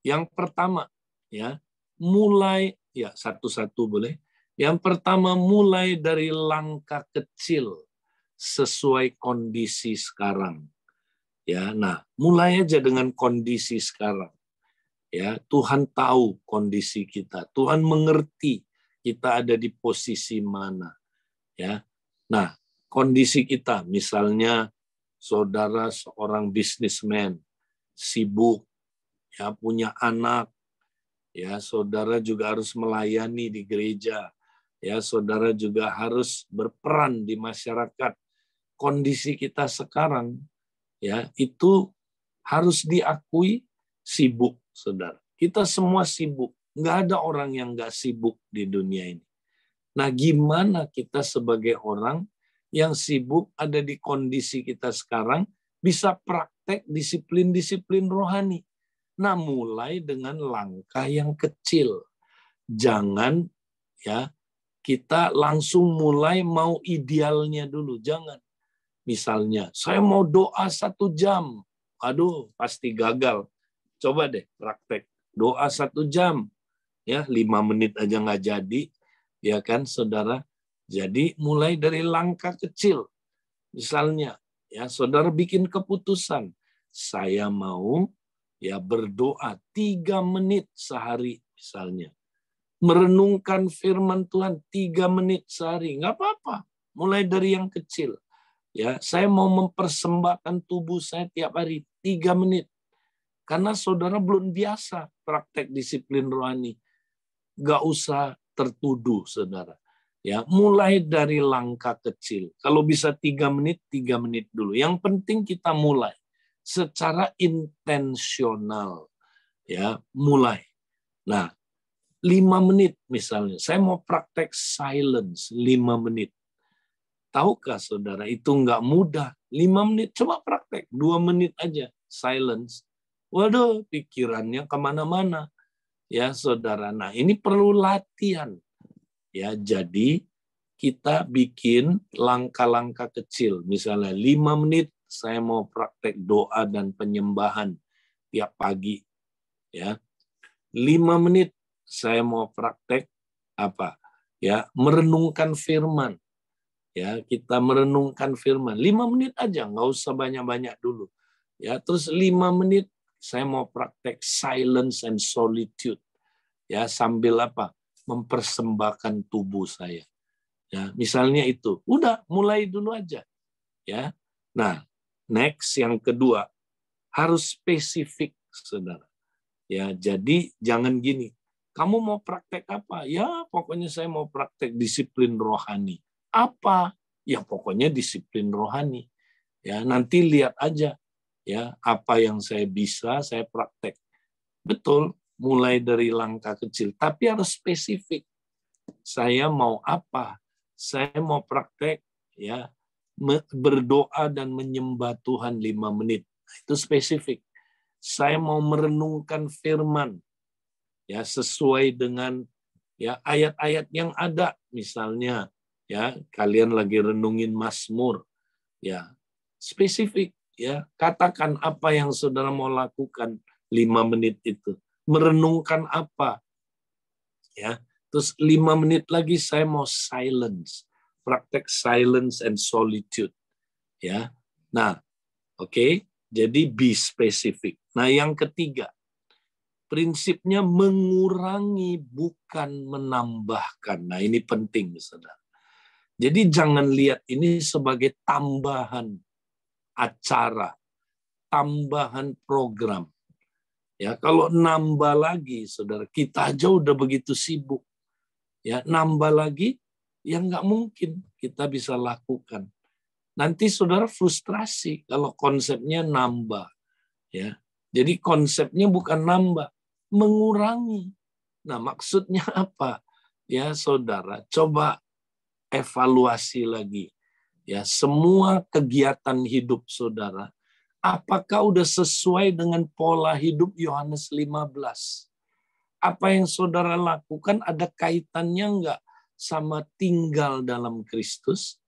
Speaker 1: Yang pertama, ya, mulai, ya satu-satu boleh. Yang pertama, mulai dari langkah kecil sesuai kondisi sekarang. Ya, nah, mulai aja dengan kondisi sekarang. Ya, Tuhan tahu kondisi kita. Tuhan mengerti kita ada di posisi mana. Ya. Nah, kondisi kita, misalnya saudara seorang bisnismen, sibuk, ya, punya anak, ya, saudara juga harus melayani di gereja, ya, saudara juga harus berperan di masyarakat. Kondisi kita sekarang, ya, itu harus diakui sibuk, saudara. Kita semua sibuk. Nggak ada orang yang nggak sibuk di dunia ini. Nah, gimana kita sebagai orang yang sibuk ada di kondisi kita sekarang bisa praktek disiplin-disiplin rohani? Nah, mulai dengan langkah yang kecil. Jangan, ya, kita langsung mulai mau idealnya dulu. Jangan. Misalnya, saya mau doa 1 jam. Aduh, pasti gagal. Coba deh praktek. Doa 1 jam. Ya, 5 menit aja nggak jadi. Ya kan, saudara? Jadi, mulai dari langkah kecil. Misalnya, ya, saudara bikin keputusan. Saya mau, ya, berdoa 3 menit sehari, misalnya. Merenungkan firman Tuhan 3 menit sehari. Nggak apa-apa. Mulai dari yang kecil. Ya, saya mau mempersembahkan tubuh saya tiap hari 3 menit. Karena saudara belum biasa praktek disiplin rohani. Nggak usah tertuduh, saudara. Ya, mulai dari langkah kecil. Kalau bisa 3 menit, 3 menit dulu. Yang penting kita mulai secara intensional. Ya, mulai. Nah, 5 menit misalnya. Saya mau praktek silence 5 menit. Tahukah saudara, itu nggak mudah. 5 menit, coba praktek. 2 menit aja, silence. Waduh, pikirannya kemana-mana. Ya saudara, nah ini perlu latihan. Ya, jadi kita bikin langkah-langkah kecil. Misalnya 5 menit saya mau praktek doa dan penyembahan tiap pagi. Ya, 5 menit saya mau praktek apa? Ya, merenungkan firman. Ya, kita merenungkan firman. 5 menit aja, nggak usah banyak-banyak dulu. Ya, terus 5 menit saya mau praktek silence and solitude. Ya, sambil apa? Mempersembahkan tubuh saya. Ya, misalnya itu. Udah, mulai dulu aja. Ya. Nah, next yang kedua, harus spesifik, Saudara. Ya, jadi jangan gini. Kamu mau praktek apa? Ya, pokoknya saya mau praktek disiplin rohani. Apa? Ya, pokoknya disiplin rohani. Ya, nanti lihat aja ya, apa yang saya bisa, saya praktek. Betul, mulai dari langkah kecil, tapi harus spesifik. Saya mau apa? Saya mau praktek ya, berdoa dan menyembah Tuhan 5 menit. Itu spesifik. Saya mau merenungkan firman ya, sesuai dengan ya ayat-ayat yang ada, misalnya ya kalian lagi renungin Mazmur ya, spesifik ya, katakan apa yang saudara mau lakukan 5 menit itu, merenungkan apa ya, terus 5 menit lagi saya mau silence, praktek silence and solitude ya. Nah, oke, jadi be spesifik. Nah, yang ketiga, prinsipnya mengurangi bukan menambahkan. Nah, ini penting, saudara. Jadi jangan lihat ini sebagai tambahan acara, tambahan program. Ya, kalau nambah lagi, saudara, kita aja udah begitu sibuk. Ya, nambah lagi, ya nggak mungkin kita bisa lakukan. Nanti saudara frustrasi kalau konsepnya nambah. Ya, jadi konsepnya bukan nambah, mengurangi. Nah, maksudnya apa? Ya, saudara, coba evaluasi lagi. Ya, semua kegiatan hidup saudara, apakah udah sesuai dengan pola hidup Yohanes 15? Apa yang saudara lakukan ada kaitannya enggak sama tinggal dalam Kristus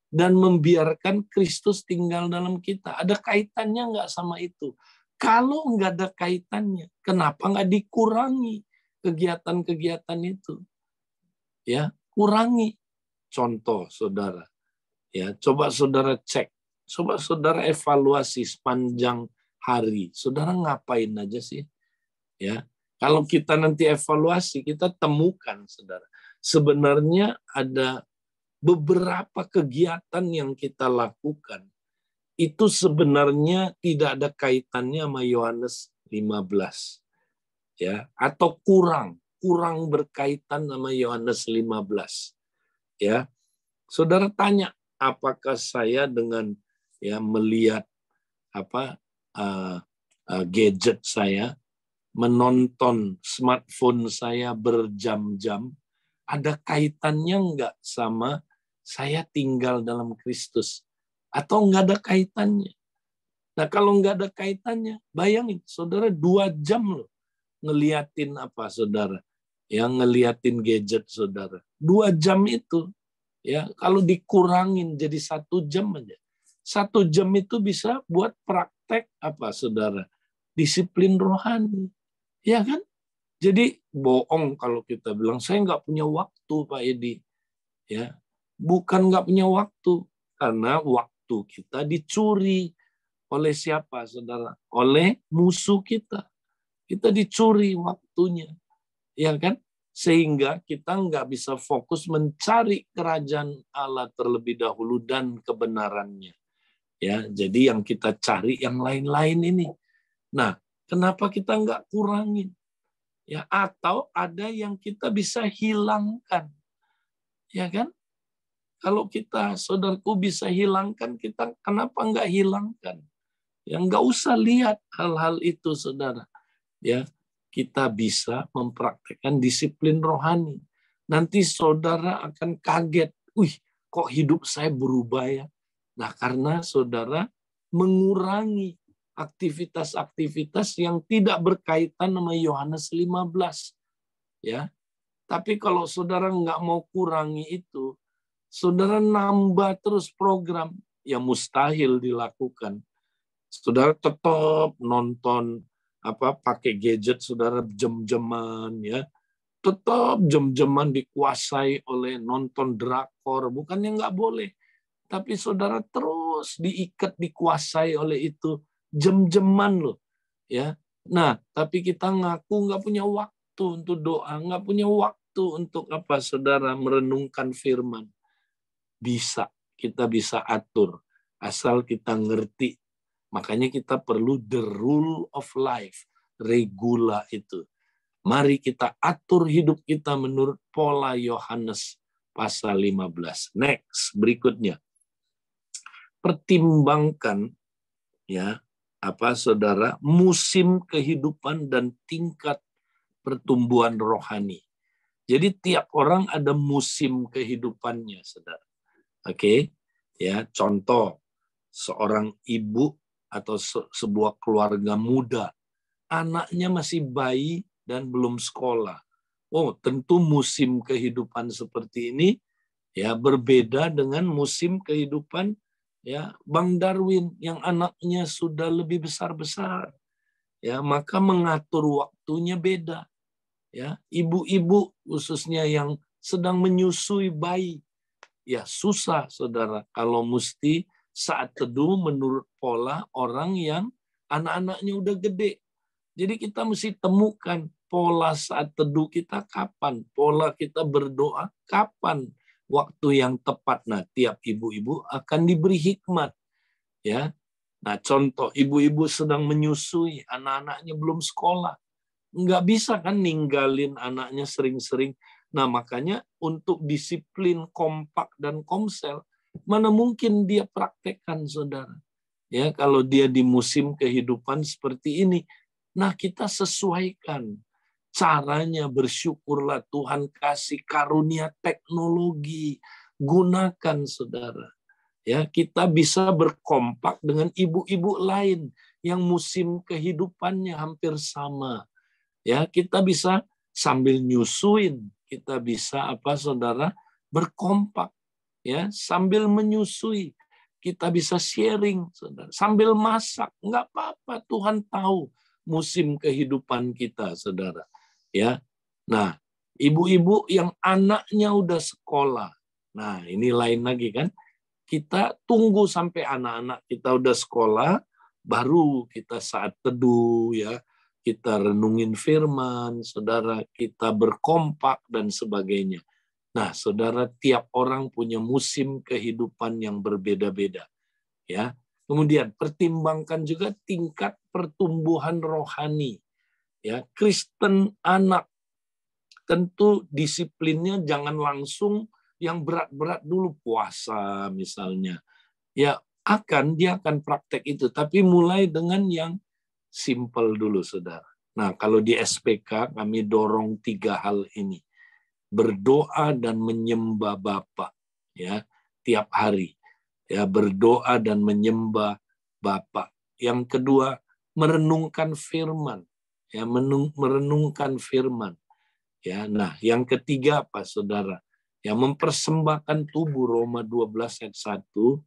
Speaker 1: dan membiarkan Kristus tinggal dalam kita? Ada kaitannya enggak sama itu? Kalau enggak ada kaitannya, kenapa enggak dikurangi kegiatan-kegiatan itu? Ya, kurangi. Contoh, saudara. Ya, coba saudara cek, coba saudara evaluasi sepanjang hari. Saudara ngapain aja sih? Ya, kalau kita nanti evaluasi, kita temukan, saudara, sebenarnya ada beberapa kegiatan yang kita lakukan itu sebenarnya tidak ada kaitannya sama Yohanes 15. Ya, atau kurang berkaitan sama Yohanes 15. Ya. Saudara tanya, apakah saya dengan ya melihat apa gadget saya, menonton smartphone saya berjam-jam, ada kaitannya enggak sama saya tinggal dalam Kristus? Atau enggak ada kaitannya? Nah, kalau enggak ada kaitannya, bayangin, saudara 2 jam loh ngeliatin apa, saudara? Yang ngeliatin gadget, saudara. 2 jam itu, ya kalau dikurangin jadi 1 jam aja. 1 jam itu bisa buat praktek apa, saudara? Disiplin rohani. Ya kan? Jadi bohong kalau kita bilang, saya nggak punya waktu, Pak Edi. Ya, bukan nggak punya waktu. Karena waktu kita dicuri. Oleh siapa, saudara? Oleh musuh kita. Kita dicuri waktunya. Ya kan? Sehingga kita nggak bisa fokus mencari kerajaan Allah terlebih dahulu dan kebenarannya. Ya, jadi yang kita cari yang lain-lain ini. Nah, kenapa kita nggak kurangin? Ya, atau ada yang kita bisa hilangkan. Ya kan? Kalau kita, saudaraku, bisa hilangkan, kita kenapa nggak hilangkan? Ya, nggak usah lihat hal-hal itu, saudara. Ya, kita bisa mempraktekkan disiplin rohani. Nanti saudara akan kaget, kok hidup saya berubah ya? Nah, karena saudara mengurangi aktivitas-aktivitas yang tidak berkaitan sama Yohanes 15. Ya. Tapi kalau saudara nggak mau kurangi itu, saudara nambah terus program, ya mustahil dilakukan. Saudara tetap nonton pakai gadget saudara jam-jaman ya. Tetap jam-jaman dikuasai oleh nonton drakor, bukannya nggak boleh. Tapi saudara terus diikat, dikuasai oleh itu jam-jaman loh. Ya. Nah, tapi kita ngaku nggak punya waktu untuk doa, nggak punya waktu untuk saudara merenungkan firman. Kita bisa atur, asal kita ngerti. Makanya kita perlu the rule of life, regula itu. Mari kita atur hidup kita menurut pola Yohanes pasal 15. Next, berikutnya. Pertimbangkan ya, saudara, musim kehidupan dan tingkat pertumbuhan rohani. Jadi tiap orang ada musim kehidupannya, saudara. Oke, ya, contoh seorang ibu atau sebuah keluarga muda, anaknya masih bayi dan belum sekolah. Tentu musim kehidupan seperti ini ya berbeda dengan musim kehidupan ya Bang Darwin yang anaknya sudah lebih besar-besar. Ya, maka mengatur waktunya beda. Ya, ibu-ibu khususnya yang sedang menyusui bayi, ya susah saudara kalau mesti saat teduh menurut pola orang yang anak-anaknya udah gede. Jadi kita mesti temukan pola saat teduh kita kapan, pola kita berdoa kapan, waktu yang tepat. Nah, tiap ibu-ibu akan diberi hikmat. Ya, nah contoh ibu-ibu sedang menyusui, anak-anaknya belum sekolah, nggak bisa kan ninggalin anaknya sering-sering. Nah, makanya untuk disiplin kompak dan komsel, mana mungkin dia praktekkan, saudara. Ya, kalau dia di musim kehidupan seperti ini. Nah, kita sesuaikan caranya, bersyukurlah Tuhan kasih karunia teknologi. Gunakan, saudara. Ya, kita bisa berkompak dengan ibu-ibu lain yang musim kehidupannya hampir sama. Ya, kita bisa sambil nyusuin, kita bisa saudara berkompak ya, sambil menyusui. Kita bisa sharing, saudara. Sambil masak, nggak apa-apa. Tuhan tahu musim kehidupan kita, saudara. Ya, nah, ibu-ibu yang anaknya udah sekolah, nah ini lain lagi kan. Kita tunggu sampai anak-anak kita udah sekolah, baru kita saat teduh ya, kita renungin firman, saudara, kita berkompak dan sebagainya. Nah, saudara, tiap orang punya musim kehidupan yang berbeda-beda. Ya. Kemudian pertimbangkan juga tingkat pertumbuhan rohani. Ya, Kristen anak tentu disiplinnya jangan langsung yang berat-berat dulu, puasa misalnya. Ya, dia akan praktek itu, tapi mulai dengan yang simple dulu, saudara. Nah, kalau di SPK kami dorong 3 hal ini. Berdoa dan menyembah Bapa ya, tiap hari. Ya, berdoa dan menyembah Bapa. Yang kedua, merenungkan firman. Ya, merenungkan firman. Ya, nah, yang ketiga apa, saudara? Ya, mempersembahkan tubuh, Roma 12 ayat 1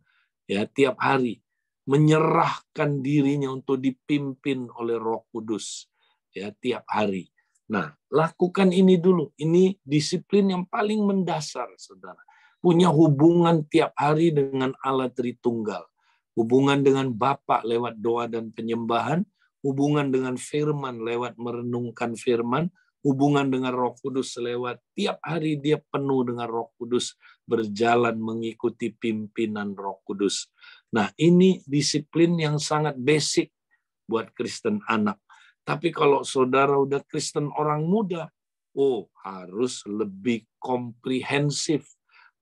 Speaker 1: ya, tiap hari. Menyerahkan dirinya untuk dipimpin oleh Roh Kudus ya, tiap hari. Nah, lakukan ini dulu. Ini disiplin yang paling mendasar, saudara. Punya hubungan tiap hari dengan Allah Tritunggal. Hubungan dengan Bapa lewat doa dan penyembahan. Hubungan dengan firman lewat merenungkan firman. Hubungan dengan Roh Kudus lewat tiap hari dia penuh dengan Roh Kudus, berjalan mengikuti pimpinan Roh Kudus. Nah, ini disiplin yang sangat basic buat Kristen anak. Tapi kalau saudara udah Kristen orang muda, harus lebih komprehensif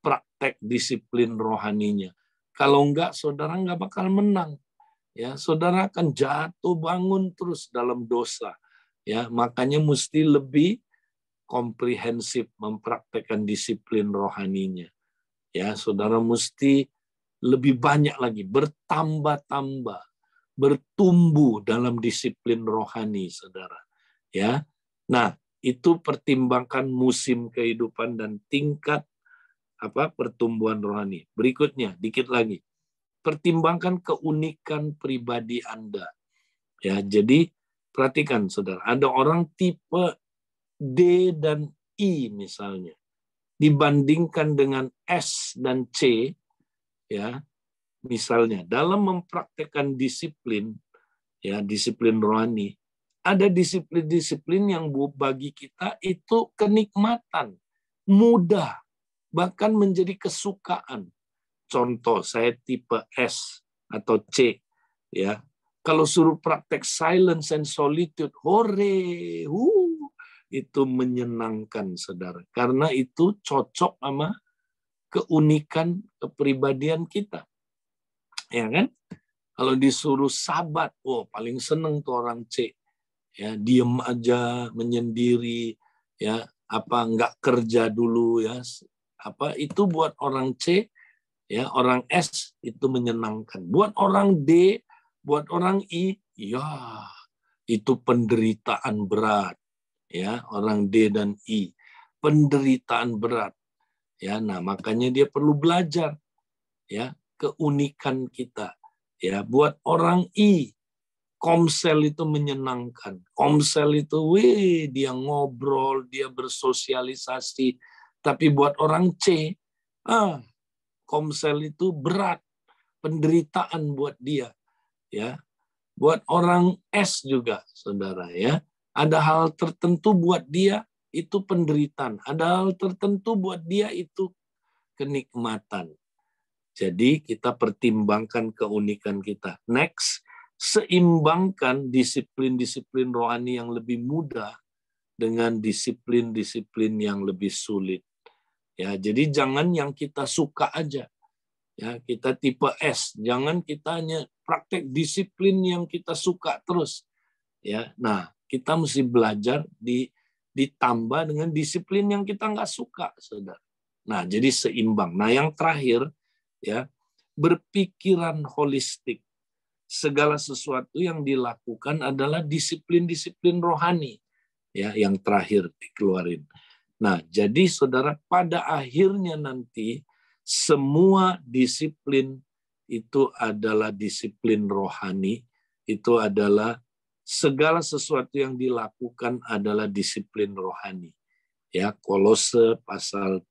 Speaker 1: praktek disiplin rohaninya. Kalau enggak, saudara enggak bakal menang. Ya, saudara akan jatuh bangun terus dalam dosa. Ya, makanya mesti lebih komprehensif mempraktekkan disiplin rohaninya. Ya, saudara mesti lebih banyak lagi, bertambah-tambah, bertumbuh dalam disiplin rohani, saudara. Ya, nah itu pertimbangkan musim kehidupan dan tingkat pertumbuhan rohani. Berikutnya, dikit lagi, pertimbangkan keunikan pribadi Anda. Ya, jadi perhatikan, saudara, ada orang tipe D dan I misalnya, dibandingkan dengan S dan C, ya. Misalnya dalam mempraktekkan disiplin, ya disiplin rohani, ada disiplin-disiplin yang bagi kita itu kenikmatan, mudah, bahkan menjadi kesukaan. Contoh, saya tipe S atau C, ya. Kalau suruh praktek silence and solitude, hore, itu menyenangkan, saudara. Karena itu cocok sama keunikan kepribadian kita. Ya kan? Kalau disuruh sabat, paling seneng tuh orang C. Ya, diem aja, menyendiri, ya, nggak kerja dulu, ya. Itu buat orang C, ya, orang S itu menyenangkan. Buat orang D, buat orang I, ya, itu penderitaan berat. Ya, orang D dan I, penderitaan berat. Ya, nah makanya dia perlu belajar, ya, keunikan kita. Ya, buat orang I, komsel itu menyenangkan. Komsel itu, dia ngobrol, dia bersosialisasi. Tapi buat orang C, komsel itu berat, penderitaan buat dia. Ya, buat orang S juga, saudara, ya. Ada hal tertentu buat dia itu penderitaan. Ada hal tertentu buat dia itu kenikmatan. Jadi kita pertimbangkan keunikan kita. Next, seimbangkan disiplin-disiplin rohani yang lebih mudah dengan disiplin-disiplin yang lebih sulit. Ya, jadi jangan yang kita suka aja. Ya, kita tipe S, jangan kita hanya praktek disiplin yang kita suka terus. Ya, nah kita mesti belajar ditambah dengan disiplin yang kita nggak suka, saudara. Nah, jadi seimbang. Nah, yang terakhir, ya, berpikiran holistik. Segala sesuatu yang dilakukan adalah disiplin-disiplin rohani, ya, yang terakhir dikeluarin. Nah, jadi saudara, pada akhirnya nanti semua disiplin itu adalah disiplin rohani, itu adalah segala sesuatu yang dilakukan adalah disiplin rohani. Ya, Kolose pasal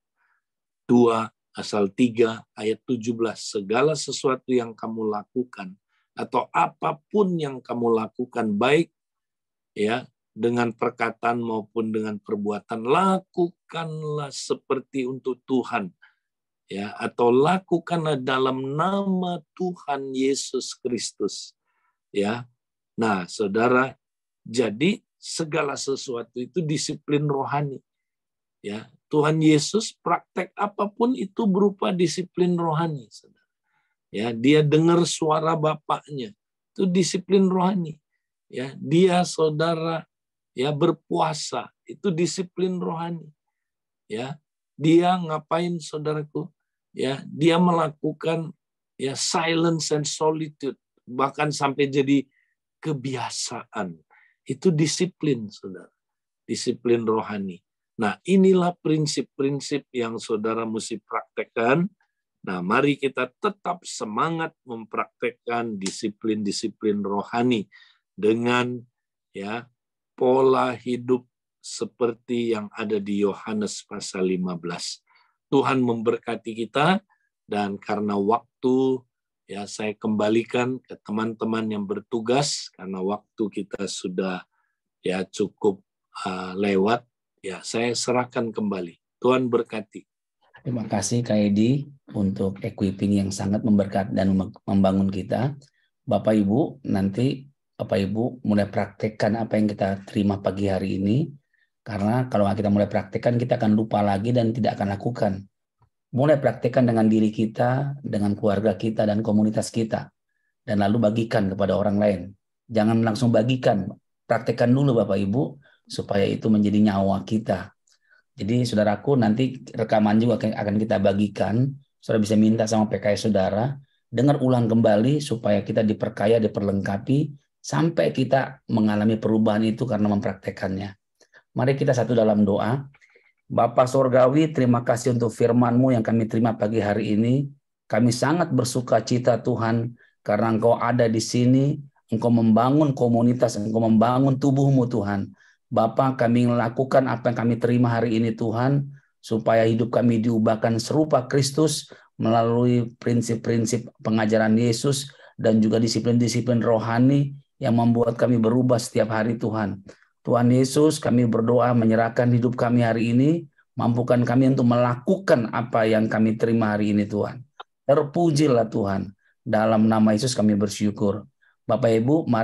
Speaker 1: 2, pasal 3 ayat 17, segala sesuatu yang kamu lakukan atau apapun yang kamu lakukan, baik ya dengan perkataan maupun dengan perbuatan, lakukanlah seperti untuk Tuhan, ya, atau lakukanlah dalam nama Tuhan Yesus Kristus, ya. Nah, saudara, jadi segala sesuatu itu disiplin rohani, ya. Tuhan Yesus praktek apapun itu berupa disiplin rohani, saudara. Ya, dia dengar suara Bapaknya, itu disiplin rohani. Ya, dia saudara ya berpuasa, itu disiplin rohani. Ya, dia ngapain, saudaraku? Ya, dia melakukan ya silence and solitude, bahkan sampai jadi kebiasaan. Itu disiplin, saudara. Disiplin rohani. Nah, inilah prinsip-prinsip yang saudara mesti praktekkan. Nah, mari kita tetap semangat mempraktekkan disiplin-disiplin rohani dengan ya pola hidup seperti yang ada di Yohanes pasal 15. Tuhan memberkati kita, dan karena waktu ya saya kembalikan ke teman-teman yang bertugas karena waktu kita sudah ya cukup lewat, ya saya serahkan kembali. Tuhan berkati.
Speaker 2: Terima kasih Kak Edi untuk equipping yang sangat memberkati dan membangun kita. Bapak Ibu, nanti Bapak Ibu mulai praktekkan apa yang kita terima pagi hari ini. Karena kalau kita mulai praktekkan, kita akan lupa lagi dan tidak akan lakukan. Mulai praktekkan dengan diri kita, dengan keluarga kita, dan komunitas kita. Dan lalu bagikan kepada orang lain. Jangan langsung bagikan. praktekkan dulu Bapak Ibu, supaya itu menjadi nyawa kita. Jadi saudaraku, nanti rekaman juga akan kita bagikan. Saudara bisa minta sama PKS saudara, dengar ulang kembali supaya kita diperkaya, diperlengkapi, sampai kita mengalami perubahan itu karena mempraktekannya. Mari kita satu dalam doa. Bapa Sorgawi, terima kasih untuk firman-Mu yang kami terima pagi hari ini. Kami sangat bersuka cita Tuhan, karena Engkau ada di sini, Engkau membangun komunitas, Engkau membangun tubuh-Mu Tuhan. Bapa, kami melakukan apa yang kami terima hari ini Tuhan, supaya hidup kami diubahkan serupa Kristus melalui prinsip-prinsip pengajaran Yesus dan juga disiplin-disiplin rohani yang membuat kami berubah setiap hari Tuhan. Tuhan Yesus, kami berdoa menyerahkan hidup kami hari ini, mampukan kami untuk melakukan apa yang kami terima hari ini Tuhan. Terpujilah Tuhan. Dalam nama Yesus kami bersyukur. Bapak Ibu, mari